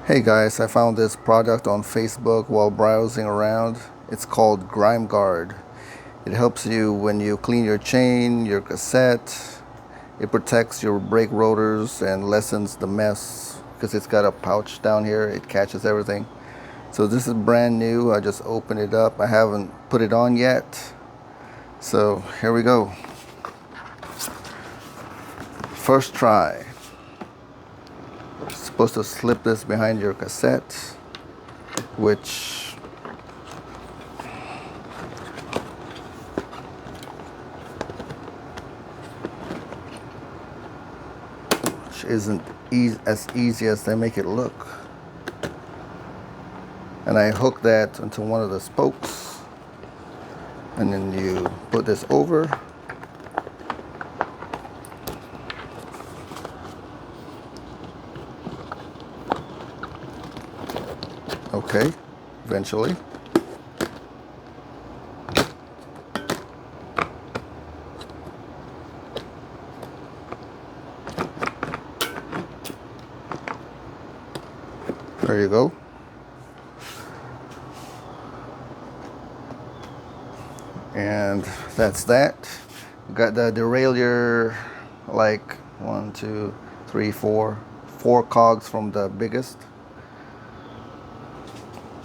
Hey guys, I found this product on Facebook while browsing around. It's called Grime Guard. It helps you when you clean your chain, your cassette. It protects your brake rotors and lessens the mess because it's got a pouch down here. It catches everything. So this is brand new. I just opened it up. I haven't put it on yet. So here we go. First try. Supposed to slip this behind your cassette, which isn't as easy as they make it look. And I hook that into one of the spokes, and then you put this over. Okay, eventually. There you go. And that's that. Got the derailleur, like 1, 2, 3, 4 cogs from the biggest.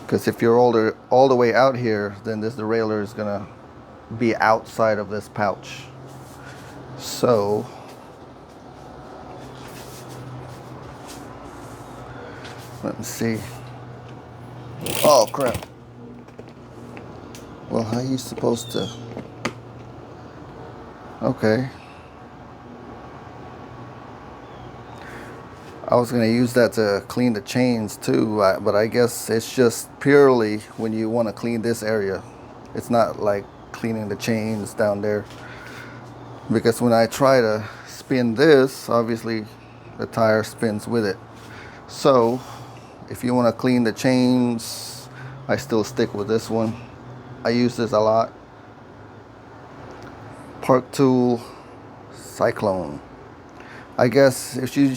Because if you're all the way out here, then this derailleur is gonna be outside of this pouch. So let me see. Oh crap. Well, how are you supposed to? Okay. I was going to use that to clean the chains too, but I guess it's just purely when you want to clean this area. It's not like cleaning the chains down there. Because when I try to spin this, obviously the tire spins with it. So if you want to clean the chains, I still stick with this one. I use this a lot. Park Tool Cyclone. I guess if you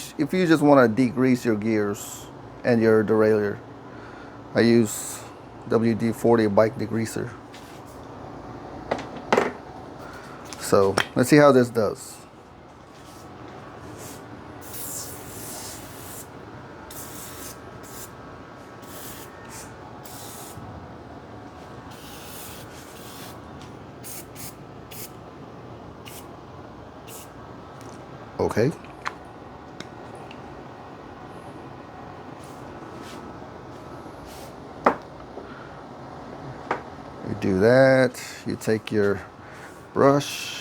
just want to degrease your gears and your derailleur, I use WD-40 bike degreaser. So let's see how this does. Okay. You do that, you take your brush,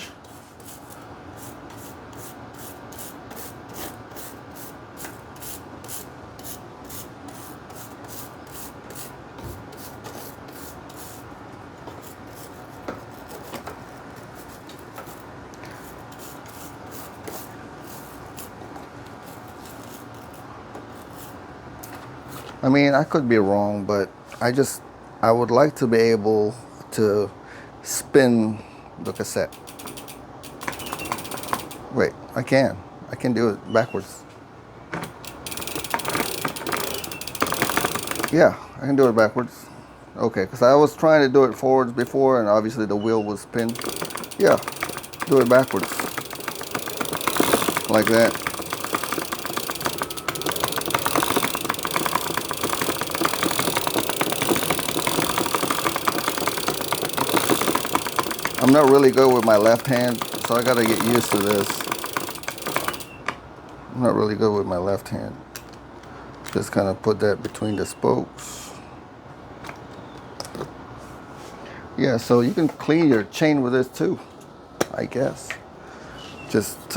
I mean, I could be wrong, but I would like to be able to spin the cassette. Wait, I can do it backwards. Yeah, I can do it backwards. Okay, because I was trying to do it forwards before, and obviously the wheel was spin. Yeah, do it backwards. Like that. I'm not really good with my left hand, so I gotta get used to this. I'm not really good with my left hand. Just kind of put that between the spokes. Yeah, so you can clean your chain with this too, I guess. Just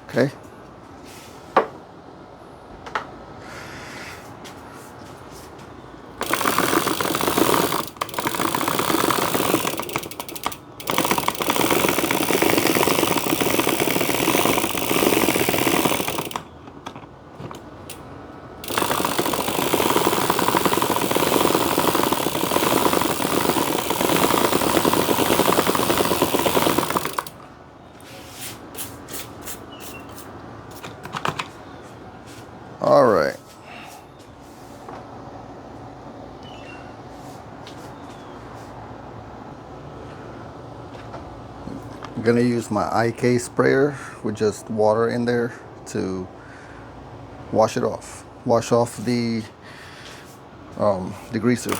okay. gonna use my IK sprayer with just water in there to wash it off. Wash off the greaser.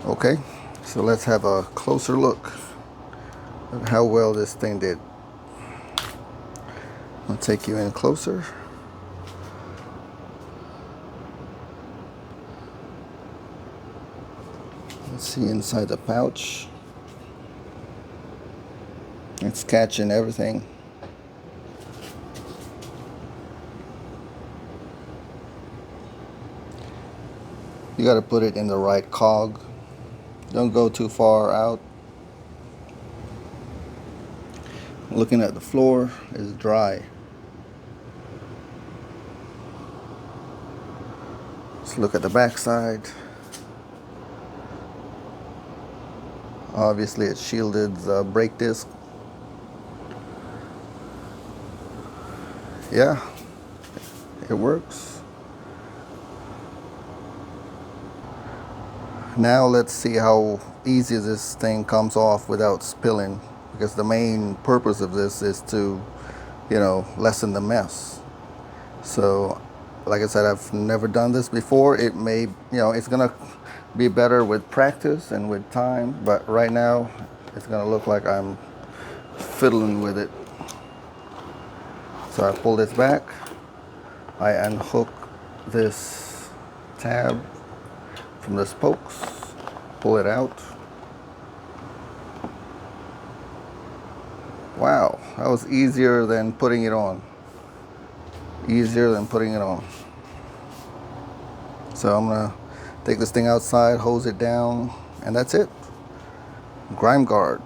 Okay, so let's have a closer look at how well this thing did. I'll take you in closer. Let's see inside the pouch. It's catching everything. You got to put it in the right cog. Don't go too far out. Looking at the floor, it's dry. Let's look at the back side. Obviously it shielded the brake disc. Yeah, it works. Now let's see how easy this thing comes off without spilling, because the main purpose of this is to, lessen the mess. So, like I said, I've never done this before. It may, it's gonna be better with practice and with time, but right now it's gonna look like I'm fiddling with it. So I pull this back, I unhook this tab from the spokes, pull it out. Wow, that was easier than putting it on. Easier than putting it on. So I'm gonna take this thing outside, hose it down, and that's it. Grime Guard.